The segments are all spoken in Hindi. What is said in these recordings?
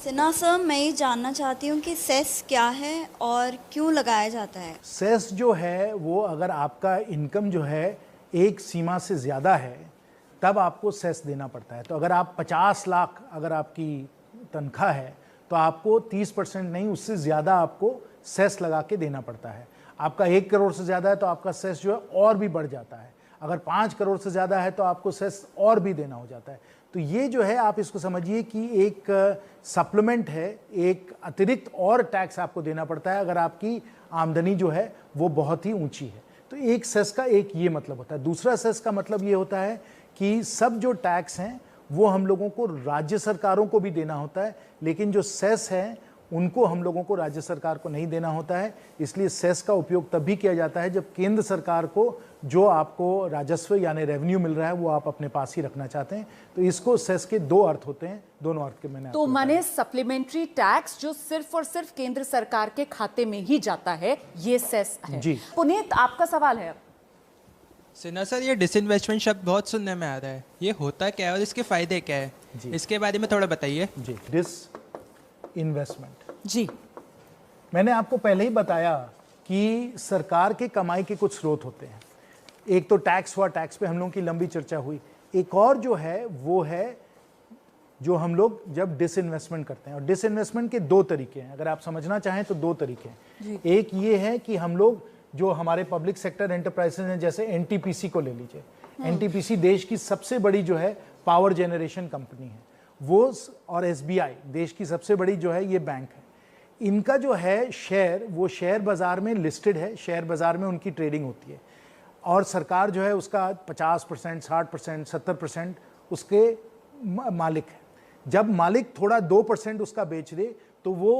सिन्हा सर, मैं ये जानना चाहती हूँ कि सेस क्या है और क्यों लगाया जाता है। सेस जो है वो अगर आपका इनकम जो है एक सीमा से ज़्यादा है तब आपको सेस देना पड़ता है। तो अगर आप 50 लाख अगर आपकी तनख्वाह है तो आपको 30% नहीं, उससे ज़्यादा आपको सेस लगा के देना पड़ता है। आपका 1 करोड़ से ज़्यादा है तो आपका सेस जो है और भी बढ़ जाता है। अगर 5 करोड़ से ज़्यादा है तो आपको सेस और भी देना हो जाता है। तो ये जो है आप इसको समझिए कि एक सप्लीमेंट है, एक अतिरिक्त और टैक्स आपको देना पड़ता है अगर आपकी आमदनी जो है वो बहुत ही ऊंची है। तो एक सेस का एक ये मतलब होता है। दूसरा सेस का मतलब ये होता है कि सब जो टैक्स हैं वो हम लोगों को राज्य सरकारों को भी देना होता है, लेकिन जो सेस है उनको हम लोगों को राज्य सरकार को नहीं देना होता है। इसलिए सेस का उपयोग तब भी किया जाता है जब केंद्र सरकार को जो आपको राजस्व यानी रेवेन्यू मिल रहा है वो आप अपने पास ही रखना चाहते हैं। तो इसको सेस के दो अर्थ होते हैं, दोनों अर्थ के मैंने तो माने सप्लीमेंट्री टैक्स जो सिर्फ और सिर्फ केंद्र सरकार के खाते में ही जाता है, ये सेस है। जी पुनीत, आपका सवाल है। सिन्हा सर, ये डिसइन्वेस्टमेंट शब्द बहुत सुनने में आ रहा है, ये होता क्या है और इसके फायदे क्या है, इसके बारे में थोड़ा बताइए। जी, डिसइन्वेस्टमेंट जी, मैंने आपको पहले ही बताया कि सरकार के कमाई के कुछ स्रोत होते हैं। एक तो टैक्स हुआ, टैक्स पे हम लोगों की लंबी चर्चा हुई। एक और जो है वो है जो हम लोग जब डिसइन्वेस्टमेंट करते हैं, और डिसइन्वेस्टमेंट के दो तरीके हैं। अगर आप समझना चाहें तो दो तरीके हैं। एक ये है कि हम लोग जो हमारे पब्लिक सेक्टर एंटरप्राइजेज हैं, जैसे एनटीपीसी को ले लीजिए। एनटीपीसी देश की सबसे बड़ी जो है पावर जनरेशन कंपनी है वो, और एसबीआई देश की सबसे बड़ी जो है ये बैंक है। इनका जो है शेयर, वो शेयर बाजार में लिस्टेड है, शेयर बाजार में उनकी ट्रेडिंग होती है, और सरकार जो है उसका 50%, 60%, 70% उसके मालिक है। जब मालिक थोड़ा 2% उसका बेच दे तो वो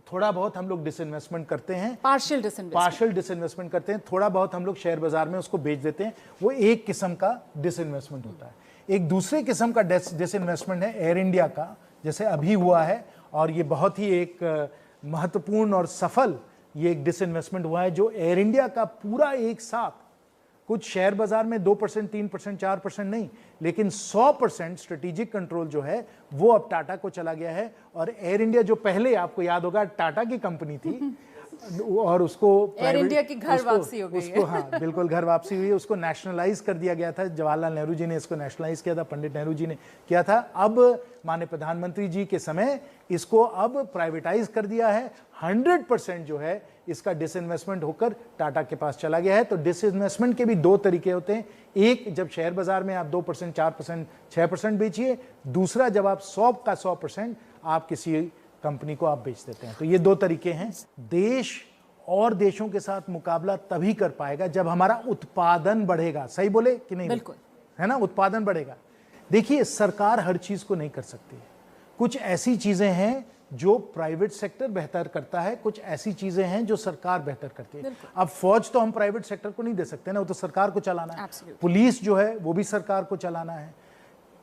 थोड़ा बहुत हम लोग डिसइन्वेस्टमेंट करते हैं, पार्शियल डिसइन्वेस्टमेंट करते हैं, थोड़ा बहुत हम लोग शेयर बाजार में उसको बेच देते हैं। वो एक किस्म का डिसइन्वेस्टमेंट होता है। एक दूसरे किस्म का डिसइन्वेस्टमेंट है एयर इंडिया का, जैसे अभी हुआ है, और ये बहुत ही एक महत्वपूर्ण और सफल ये एक डिसइन्वेस्टमेंट हुआ है, जो एयर इंडिया का पूरा एक साथ कुछ शेयर बाजार में 2%, 3%, 4% नहीं, लेकिन 100% स्ट्रेटेजिक कंट्रोल जो है वो अब टाटा को चला गया है। और एयर इंडिया जो पहले आपको याद होगा टाटा की कंपनी थी और उसको एयर इंडिया की घर वापसी हो गई है। हाँ बिल्कुल, घर वापसी हुई है। उसको नेशनलाइज कर दिया गया था, जवाहरलाल नेहरू जी ने इसको नेशनलाइज किया था, पंडित नेहरू जी ने किया था। अब माननीय प्रधानमंत्री जी के समय इसको अब प्राइवेटाइज कर दिया है। 100% जो है इसका डिसइन्वेस्टमेंट होकर टाटा के पास चला गया है। तो डिसइन्वेस्टमेंट के भी दो तरीके होते हैं। एक, जब शेयर बाजार में आप 2%, 4%, 6% बेचिए। दूसरा, जब आप 100 का 100% आप किसी कंपनी को आप बेच देते हैं। तो ये दो तरीके हैं। देश और देशों के साथ मुकाबला तभी कर पाएगा जब हमारा उत्पादन बढ़ेगा। सही बोले कि नहीं? बिल्कुल, है ना, उत्पादन बढ़ेगा। देखिए, सरकार हर चीज को नहीं कर सकती है। कुछ ऐसी चीजें हैं जो प्राइवेट सेक्टर बेहतर करता है, कुछ ऐसी चीजें हैं जो सरकार बेहतर करती है। अब फौज तो हम प्राइवेट सेक्टर को नहीं दे सकते ना, वो तो सरकार को चलाना है। पुलिस जो है वो भी सरकार को चलाना है,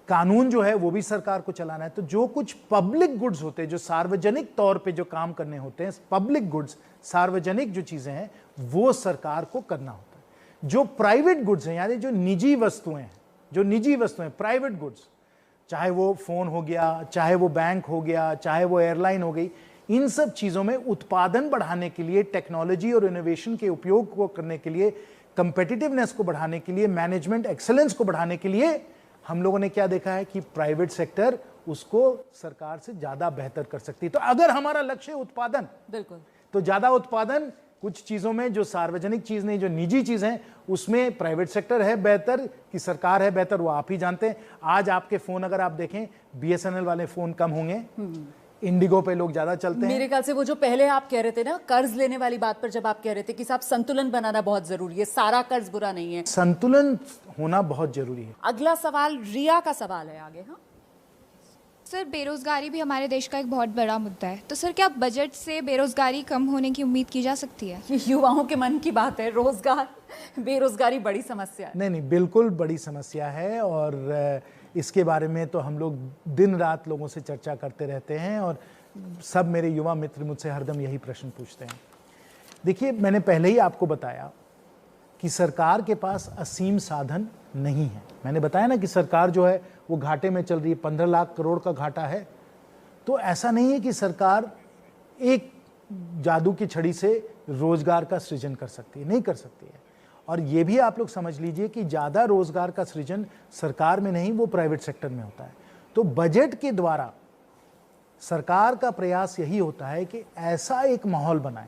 कानून जो है वो भी सरकार को चलाना है। तो जो कुछ पब्लिक गुड्स होते हैं, जो सार्वजनिक तौर पे जो काम करने होते हैं, पब्लिक गुड्स, सार्वजनिक जो चीजें हैं, वो सरकार को करना होता है। जो प्राइवेट गुड्स हैं, यानी जो निजी वस्तुएं हैं, जो निजी वस्तुएं, प्राइवेट गुड्स, चाहे वो फोन हो गया, चाहे वो बैंक हो गया, चाहे वो एयरलाइन हो गई, इन सब चीजों में उत्पादन बढ़ाने के लिए, टेक्नोलॉजी और इनोवेशन के उपयोग को करने के लिए, कंपेटिटिवनेस को बढ़ाने के लिए, मैनेजमेंट एक्सेलेंस को बढ़ाने के लिए हम लोगों ने क्या देखा है कि प्राइवेट सेक्टर उसको सरकार से ज्यादा बेहतर कर सकती है। तो अगर हमारा लक्ष्य है उत्पादन, बिल्कुल, तो ज्यादा उत्पादन कुछ चीजों में, जो सार्वजनिक चीज नहीं, जो निजी चीज है, उसमें प्राइवेट सेक्टर है बेहतर कि सरकार है बेहतर, वो आप ही जानते हैं। आज आपके फोन अगर आप देखें, बीएसएनएल वाले फोन कम होंगे, इंडिगो पे लोग ज्यादा चलते हैं। मेरे ख्याल से वो जो पहले आप कह रहे थे ना, कर्ज लेने वाली बात पर जब आप कह रहे थे कि साहब संतुलन बनाना बहुत जरूरी है, सारा कर्ज बुरा नहीं है, संतुलन होना बहुत जरूरी है। अगला सवाल रिया का सवाल है आगे। हाँ सर, बेरोजगारी भी हमारे देश का एक बहुत बड़ा मुद्दा है, तो सर क्या बजट से बेरोजगारी कम होने की उम्मीद की जा सकती है? युवाओं के मन की बात है, रोजगार, बेरोजगारी बड़ी समस्या है। नहीं, बिल्कुल बड़ी समस्या है, और इसके बारे में तो हम लोग दिन रात लोगों से चर्चा करते रहते हैं, और सब मेरे युवा मित्र मुझसे हरदम यही प्रश्न पूछते हैं। देखिए, मैंने पहले ही आपको बताया कि सरकार के पास असीम साधन नहीं है। मैंने बताया ना कि सरकार जो है वो घाटे में चल रही है, 15 लाख करोड़ का घाटा है। तो ऐसा नहीं है कि सरकार एक जादू की छड़ी से रोजगार का सृजन कर सकती है, नहीं कर सकती है। और ये भी आप लोग समझ लीजिए कि ज़्यादा रोजगार का सृजन सरकार में नहीं, वो प्राइवेट सेक्टर में होता है। तो बजट के द्वारा सरकार का प्रयास यही होता है कि ऐसा एक माहौल बनाए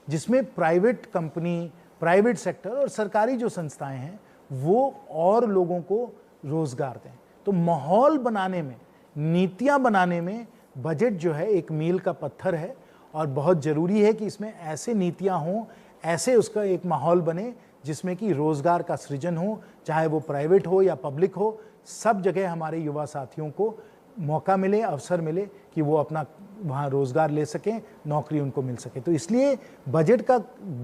जिसमें प्राइवेट कंपनी, प्राइवेट सेक्टर और सरकारी जो संस्थाएं हैं वो और लोगों को रोजगार दें। तो माहौल बनाने में, नीतियां बनाने में बजट जो है एक मील का पत्थर है और बहुत ज़रूरी है कि इसमें ऐसे नीतियां हों, ऐसे उसका एक माहौल बने जिसमें कि रोज़गार का सृजन हो, चाहे वो प्राइवेट हो या पब्लिक हो। सब जगह हमारे युवा साथियों को मौका मिले, अवसर मिले कि वो अपना वहाँ रोज़गार ले सकें, नौकरी उनको मिल सके। तो इसलिए बजट का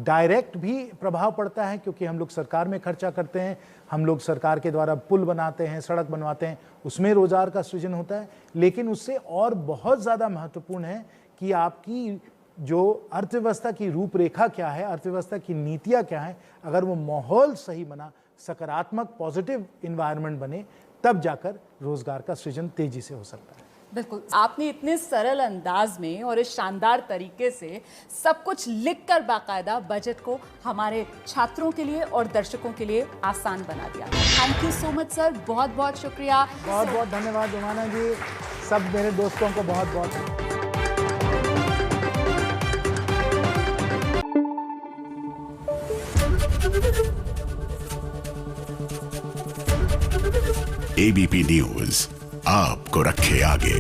डायरेक्ट भी प्रभाव पड़ता है, क्योंकि हम लोग सरकार में खर्चा करते हैं, हम लोग सरकार के द्वारा पुल बनाते हैं, सड़क बनवाते हैं, उसमें रोज़गार का सृजन होता है। लेकिन उससे और बहुत ज़्यादा महत्वपूर्ण है कि आपकी जो अर्थव्यवस्था की रूपरेखा क्या है, अर्थव्यवस्था की नीतियाँ क्या हैं, अगर वो माहौल सही बना, सकारात्मक पॉजिटिव इन्वायरमेंट बने, तब जाकर रोजगार का सृजन तेजी से हो सकता है। बिल्कुल, आपने इतने सरल अंदाज में और इस शानदार तरीके से सब कुछ लिखकर बाकायदा बजट को हमारे छात्रों के लिए और दर्शकों के लिए आसान बना दिया। Thank you so much sir, बहुत बहुत शुक्रिया। बहुत बहुत धन्यवाद रुमाना जी, सब मेरे दोस्तों को बहुत बहुत। एबीपी न्यूज आपको रखे आगे।